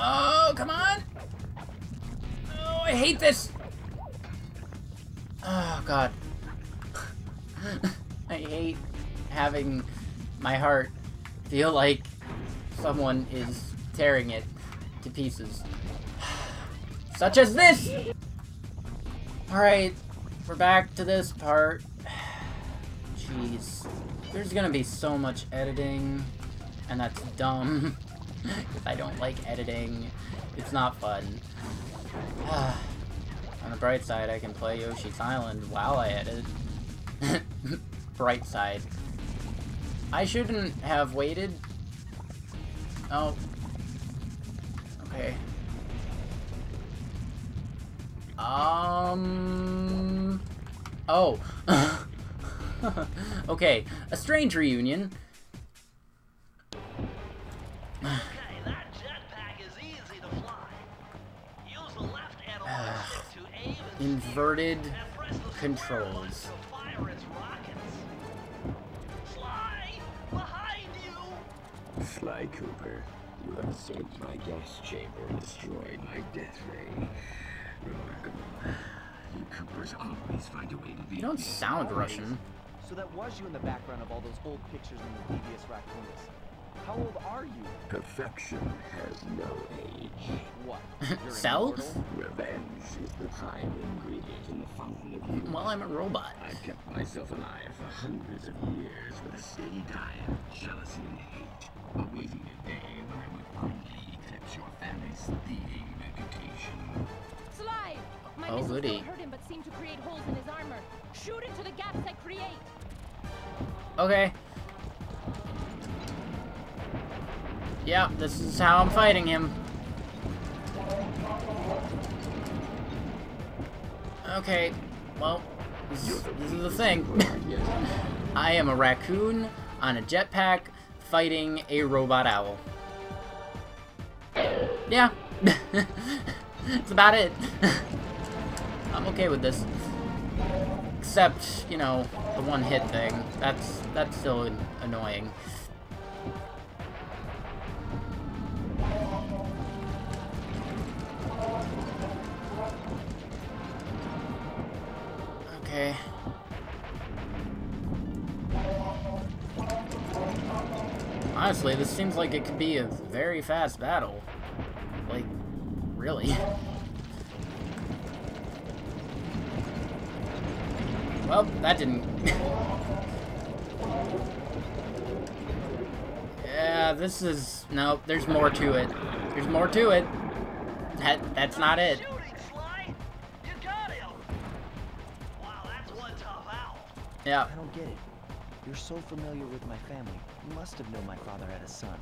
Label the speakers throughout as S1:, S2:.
S1: Oh, come on! Oh, I hate this! Oh, God. I hate having my heart feel like someone is tearing it to pieces. Such as this! Alright, we're back to this part. Jeez. There's gonna be so much editing, and that's dumb. Because I don't like editing. It's not fun. On the bright side, I can play Yoshi's Island while I edit. Bright side. I shouldn't have waited. Oh. Okay. Oh. Okay. A strange reunion. Inverted controls.
S2: Sly Cooper, you have escaped my gas chamber and destroyed my death ray. Remarkable. You Coopers always find a way to be.
S1: You don't sound Russian.
S3: So that was you in the background of all those old pictures in the devious raccoons. How old are you?
S2: Perfection has no age.
S3: What?
S1: Sell?
S2: Revenge is the prime ingredient in the fountain of youth.
S1: Well, I'm a robot.
S2: I've kept myself alive for hundreds of years with a steady diet of jealousy and hate, awaiting a day when I would permanently eclipse your family's thieving reputation.
S4: Sly! My
S1: Oh,
S4: missiles
S1: goody.
S4: don't hurt him but seem to create holes in his armor. Shoot into the gaps I create.
S1: Okay. Yeah, this is how I'm fighting him. Okay, well, this is the thing. I am a raccoon on a jetpack fighting a robot owl. Yeah. That's about it. I'm okay with this. Except, you know, the one-hit thing. That's still annoying. Okay. Honestly, this seems like it could be a very fast battle. Like, really. Well, that didn't... Yeah, this is... No, there's more to it. There's more to it. That's not it. Yeah.
S3: I don't get it. You're so familiar with my family. You must have known my father had a son.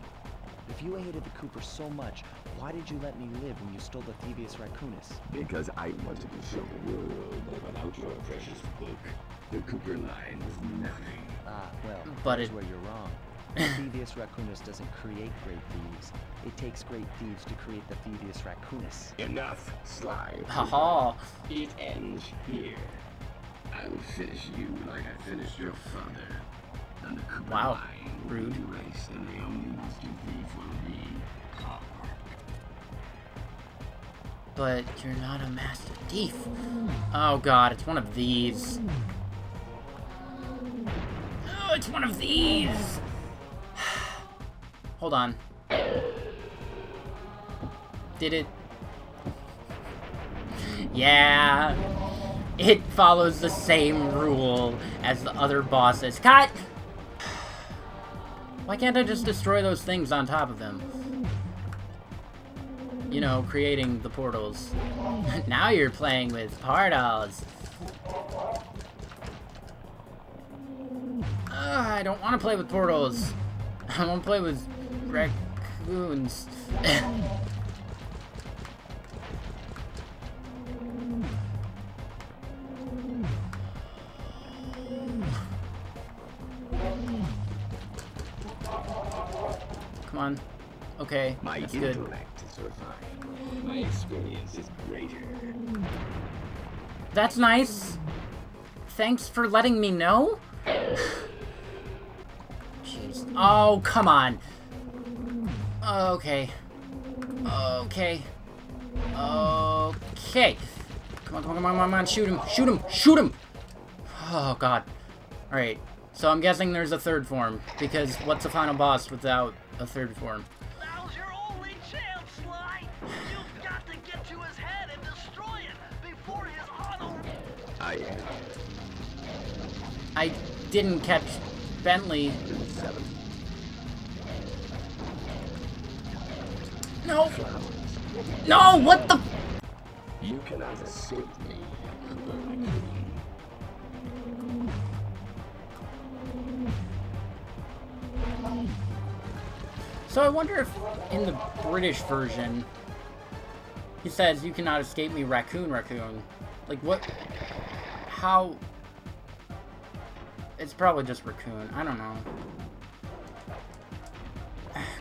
S3: If you hated the Coopers so much, why did you let me live when you stole the Thievius Raccoonus?
S2: Because I wanted to show the world that without your precious book, the Cooper line was nothing.
S3: Ah, well,
S1: But
S3: here's where you're wrong. The Thievius Raccoonus doesn't create great thieves. It takes great thieves to create the Thievius Raccoonus.
S2: Enough, Sly.
S1: Haha.
S2: It ends here. I will finish you like I finished your father. And the Cooper
S1: Wow.
S2: line
S1: Rude.
S2: will be erased, and the only wisdom thief will be Clockwork.
S1: But you're not a master thief. Oh god, it's one of these. Oh, it's one of these. Hold on. Did it? Yeah. It follows the same rule as the other bosses. Cut! Why can't I just destroy those things on top of them? You know, creating the portals. Now you're playing with portals. I don't want to play with portals. I want to play with raccoons. Come on. Okay,
S2: My
S1: that's good.
S2: intellect is refined. My experience is greater.
S1: That's nice. Thanks for letting me know. Jeez. Oh, come on. Okay. Okay. Okay. Come on, come on, come on, come on, shoot him, shoot him, shoot him! Oh, God. Alright, so I'm guessing there's a third form, because what's a final boss without a third form?
S5: Now's your only chance, Sly! You've got to get to his head and destroy it before his auto...
S1: I didn't catch Bentley. No! No, what the...
S2: You cannot escape me.
S1: So I wonder if in the British version he says, "You cannot escape me, raccoon, raccoon." Like what? How? It's probably just raccoon. I don't know.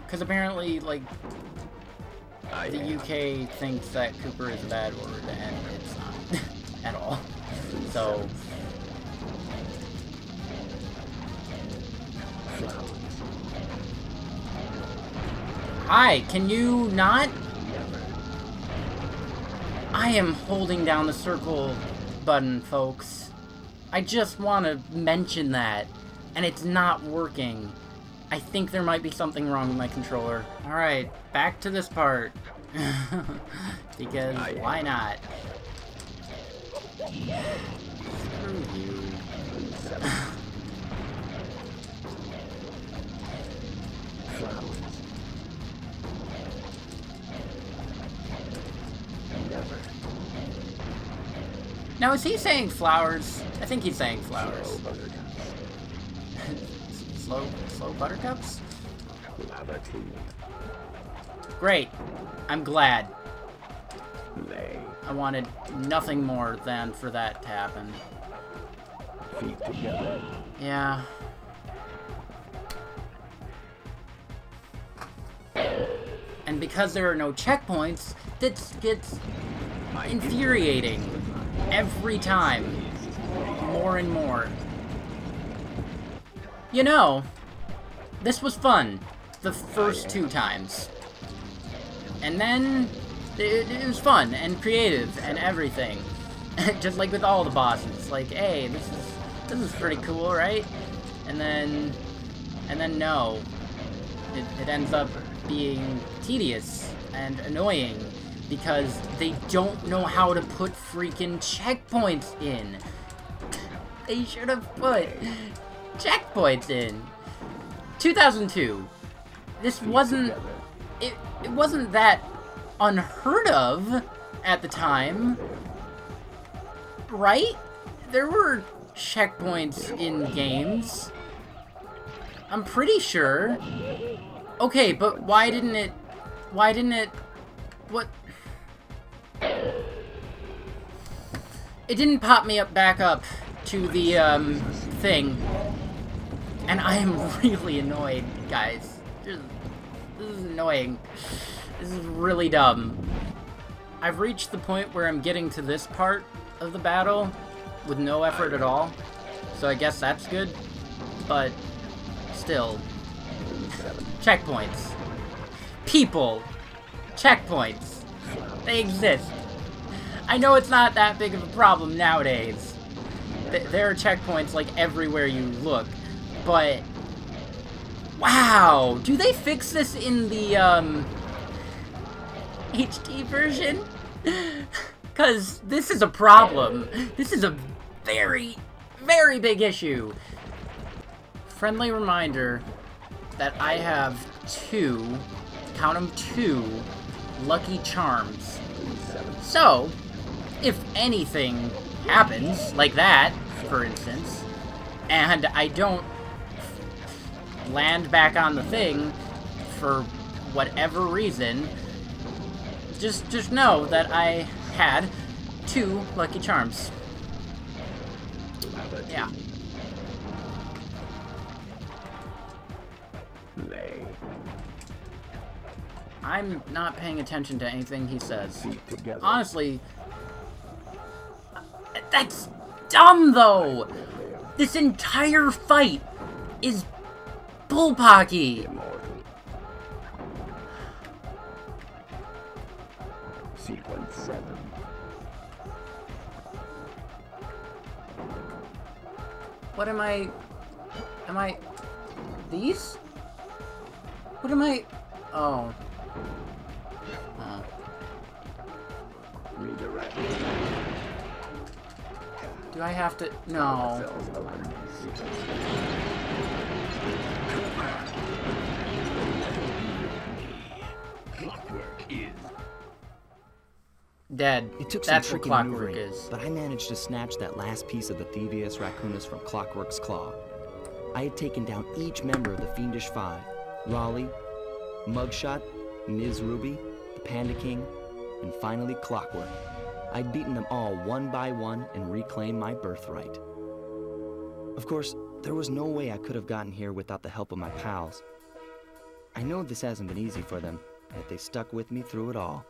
S1: Because apparently, like, the UK thinks that Cooper is a bad word, and it's not at all. So. Hi, can you not? I am holding down the circle button, folks. I just want to mention that, and it's not working. I think there might be something wrong with my controller. Alright, back to this part. Because why not? Screw you. Now, is he saying flowers? I think he's saying flowers. Slow buttercups? Great. I'm glad. I wanted nothing more than for that to happen.
S2: Feet together.
S1: Yeah. And because there are no checkpoints, this gets infuriating every time. More and more. You know, this was fun the first 2 times. And then it was fun and creative and everything. Just like with all the bosses. Like, hey, this is pretty cool, right? And then no. It ends up being tedious and annoying because they don't know how to put freaking checkpoints in. They should have put checkpoints in. 2002. This wasn't... It wasn't that unheard of at the time. Right? There were checkpoints in games. I'm pretty sure. Okay, but why didn't it... What? It didn't pop me back up to the, thing. And I am really annoyed, guys. This is annoying. This is really dumb. I've reached the point where I'm getting to this part of the battle with no effort at all. So I guess that's good. But still. Checkpoints. People. Checkpoints. They exist. I know it's not that big of a problem nowadays. There are checkpoints like everywhere you look. But wow, do they fix this in the HD version? Cause this is a problem. This is a very, very big issue. Friendly reminder that I have 2, count them 2, lucky charms. So, if anything happens, like that, for instance, and I don't land back on the thing for whatever reason, just know that I had 2 lucky charms. Yeah. I'm not paying attention to anything he says. Honestly, that's dumb though! This entire fight is bullpocky!
S2: Sequence 7.
S1: What am I... These? What am I... Oh.
S2: Redirect.
S1: Do I have to... No.
S2: Clockwork is...
S1: Dead.
S3: It took some
S1: That's what
S3: tricky
S1: Clockwork
S3: maneuvering,
S1: is.
S3: but I managed to snatch that last piece of the Thievius Raccoonus from Clockwork's claw. I had taken down each member of the Fiendish Five: Raleigh, Mugshot, Ms. Ruby, the Panda King, and finally Clockwork. I'd beaten them all one by one and reclaimed my birthright. Of course, there was no way I could have gotten here without the help of my pals. I know this hasn't been easy for them, yet they stuck with me through it all.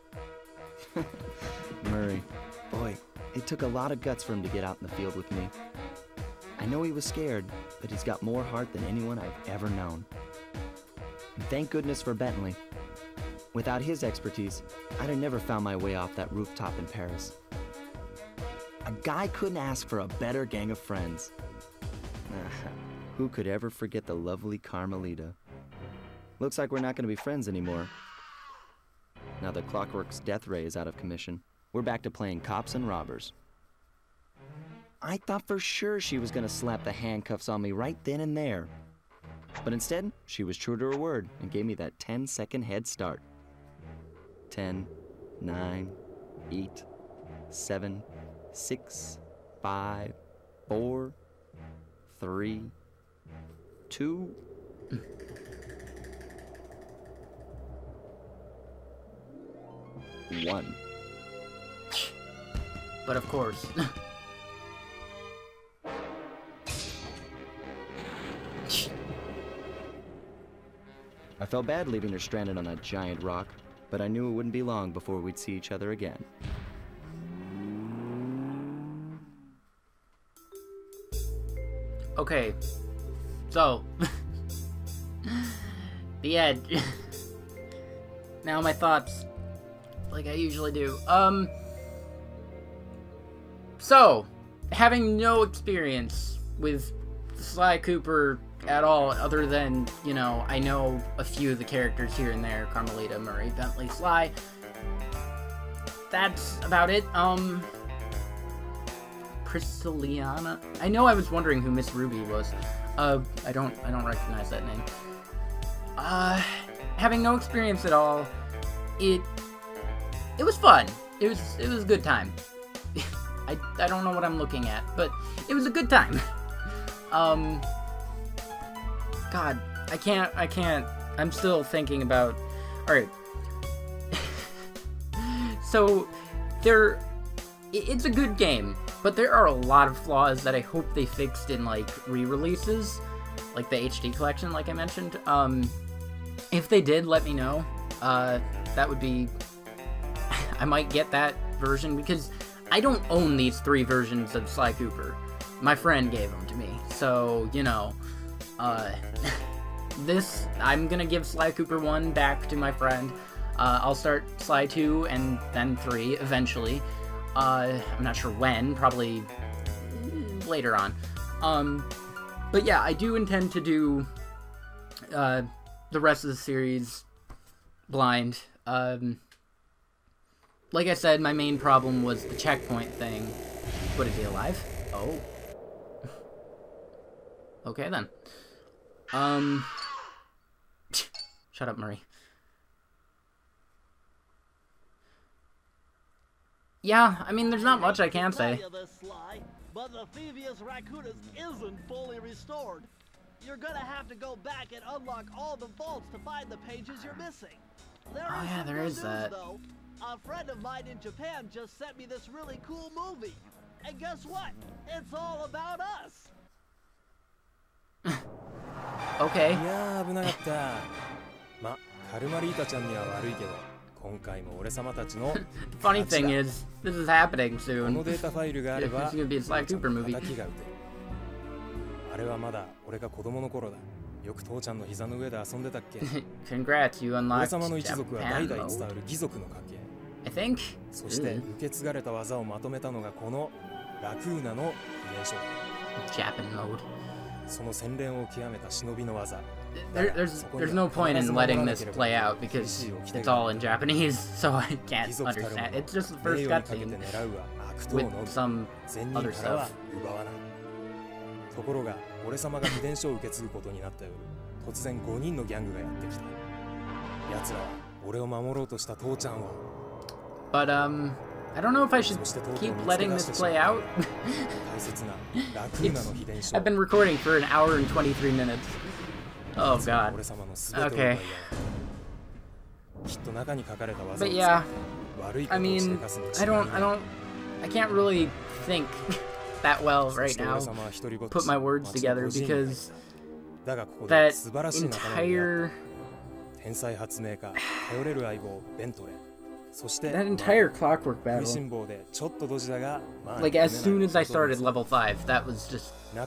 S3: Murray, boy, it took a lot of guts for him to get out in the field with me. I know he was scared, but he's got more heart than anyone I've ever known. And thank goodness for Bentley. Without his expertise, I'd have never found my way off that rooftop in Paris. A guy couldn't ask for a better gang of friends. Who could ever forget the lovely Carmelita? Looks like we're not going to be friends anymore. Now that Clockwork's death ray is out of commission, we're back to playing cops and robbers. I thought for sure she was going to slap the handcuffs on me right then and there. But instead, she was true to her word and gave me that 10-second head start. 10, 9, 8, 7, 6, 5, 4, 3, 2... One.
S1: But of course.
S3: I felt bad leaving her stranded on that giant rock, but I knew it wouldn't be long before we'd see each other again.
S1: Okay. So. The Edge. Now my thoughts. Like I usually do. So, having no experience with Sly Cooper at all, other than, you know, I know a few of the characters here and there: Carmelita, Murray, Bentley, Sly. That's about it. Priscilliana. I know I was wondering who Miss Ruby was. I don't recognize that name. Having no experience at all, it was fun. It was a good time. I don't know what I'm looking at, but it was a good time. God, I can't. I'm still thinking about. All right. So it's a good game, but there are a lot of flaws that I hope they fixed in like re-releases, like the HD collection, like I mentioned. If they did, let me know. That would be. I might get that version because I don't own these 3 versions of Sly Cooper. My friend gave them to me, so you know. This I'm gonna give Sly Cooper 1 back to my friend. I'll start Sly 2 and then 3 eventually. I'm not sure when, probably later on. But yeah, I do intend to do the rest of the series blind. Like I said, my main problem was the checkpoint thing. Would it be alive? Oh. Okay then. Shut up, Murray. Yeah, I mean, there's not much I can say.
S5: But the Thievius Raccoonus isn't fully restored. You're gonna have to go back and unlock all the vaults to find the pages you're missing.
S1: There is that.
S5: Though. A friend of mine in Japan just sent me this really cool movie. And guess what? It's all about us.
S1: Okay.
S6: いやー危なかった。ま、カルマリータちゃんには悪いけど、今回も俺様たちの
S1: Funny thing is, this is happening
S6: こ
S1: soon.
S6: のデータファイルがあれば、
S1: It's gonna be a Sly Cooper movie.
S6: 敵が撃てる。あれはまだ俺が子供の頃だ。よく父ちゃんの膝の上で遊んでたっけ。
S1: Congrats, you
S6: 俺
S1: unlocked
S6: 様の一族は代
S1: Japan
S6: 々伝わ
S1: mode.
S6: る義族の家系。
S1: I think.
S6: そして受け継がれた技をまとめたのがこのラクーナの秘伝書。
S1: Japan mode.
S6: その洗練を極めた忍びの技。
S1: There's no point in letting this play out because it's all in Japanese, so I can't understand. It's just the first cutscene with some other stuff.
S6: ところが俺様が秘伝書を受け継ぐことになった夜、突然5人のギャングがやってきた。奴らは俺を守ろうとした父ちゃんを。
S1: But I don't know if I should keep letting this play out. I've been recording for an hour and 23 minutes. Oh god. Okay. But yeah, I mean, I can't really think that well right now, put my words together, because that entire Clockwork battle, like as soon as I started level 5, that was just I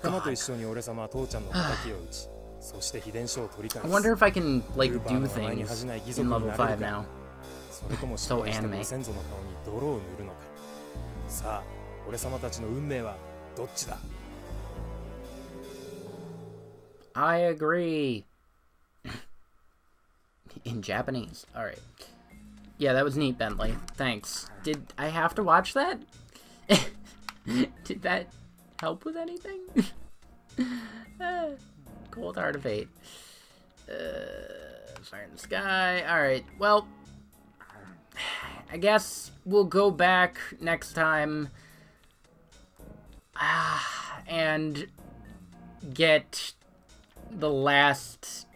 S1: wonder if I can, like, do things in level 5 now. So anime. I agree. In Japanese. Alright. Yeah, that was neat, Bentley. Thanks. Did I have to watch that? Did that help with anything? Cold Heart of Fate. Fire in the Sky. Alright, well, I guess we'll go back next time and get the last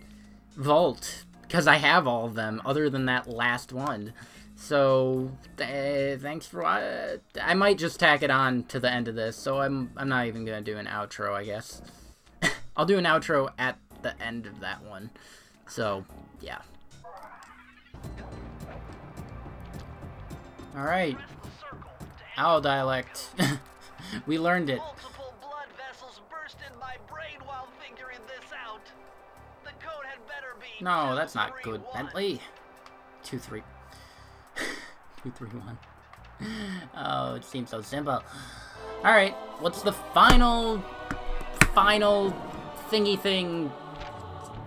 S1: vault, because I have all of them other than that last one. So thanks for I might just tack it on to the end of this, so I'm not even gonna do an outro, I guess. I'll do an outro at the end of that one. So yeah. Alright. Owl dialect. We learned it.
S5: Multiple blood vessels burst in my brain while figuring this out. The code had better be
S1: No, that's not
S5: 2, 3,
S1: good,
S5: 1.
S1: Bentley. 2, 3. 2, 3, 1. Oh, it seems so simple. Alright, what's the final thingy thing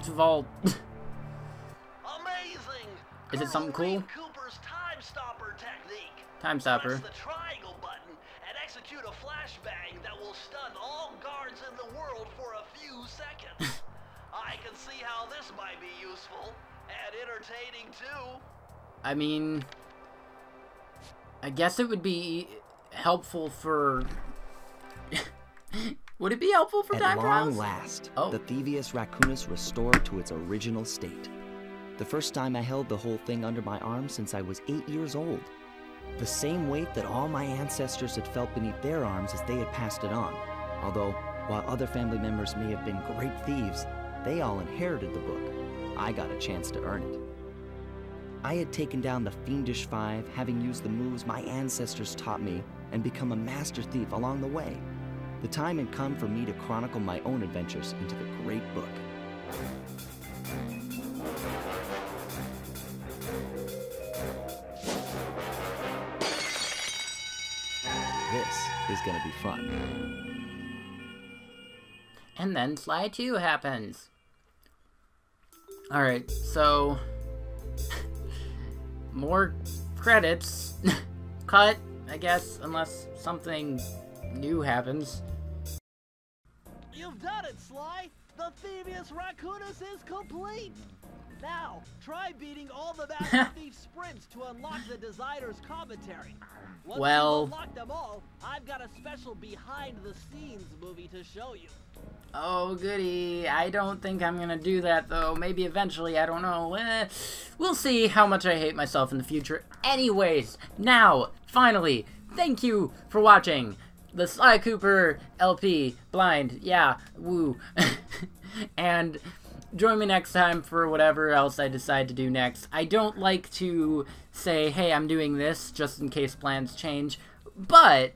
S1: vault?
S5: Amazing!
S1: Is it something cool?
S5: Cooper's time stopper technique.
S1: Time stopper.
S5: Press the triangle button and execute a flashbang that will stun all guards in the world for a few seconds. I can see how this might be useful and entertaining too.
S1: I mean, I guess it would be helpful for... Would it be helpful for time trials?
S3: At long last,
S1: Oh.
S3: the Thievius Raccoonus restored to its original state. The first time I held the whole thing under my arm since I was 8 years old. The same weight that all my ancestors had felt beneath their arms as they had passed it on. Although, while other family members may have been great thieves, they all inherited the book. I got a chance to earn it. I had taken down the Fiendish Five, having used the moves my ancestors taught me, and become a master thief along the way. The time had come for me to chronicle my own adventures into the great book. This is gonna be fun.
S1: And then slide 2 happens. Alright, so... more credits. Cut, I guess, unless something new happens.
S5: You've done it, Sly! The Thievius Raccoonus is complete! Now, try beating all the Master Thief sprints to unlock the designer's commentary. Once
S1: Well-
S5: you unlock them all, I've got a special behind-the-scenes movie to show you.
S1: Oh, goody. I don't think I'm gonna do that, though. Maybe eventually, I don't know. We'll see how much I hate myself in the future. Anyways, now, finally, thank you for watching the Sly Cooper LP Blind. Yeah, woo. And join me next time for whatever else I decide to do next. I don't like to say, hey, I'm doing this, just in case plans change. But,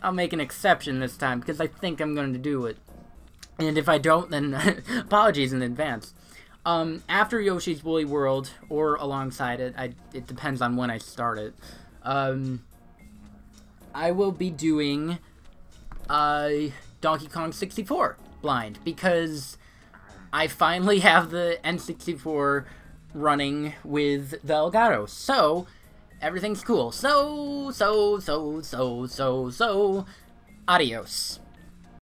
S1: I'll make an exception this time, because I think I'm going to do it. And if I don't, then apologies in advance. After Yoshi's Woolly World, or alongside it, it depends on when I start it, I will be doing Donkey Kong 64 blind, because I finally have the N64 running with the Elgato, so everything's cool. So, adios.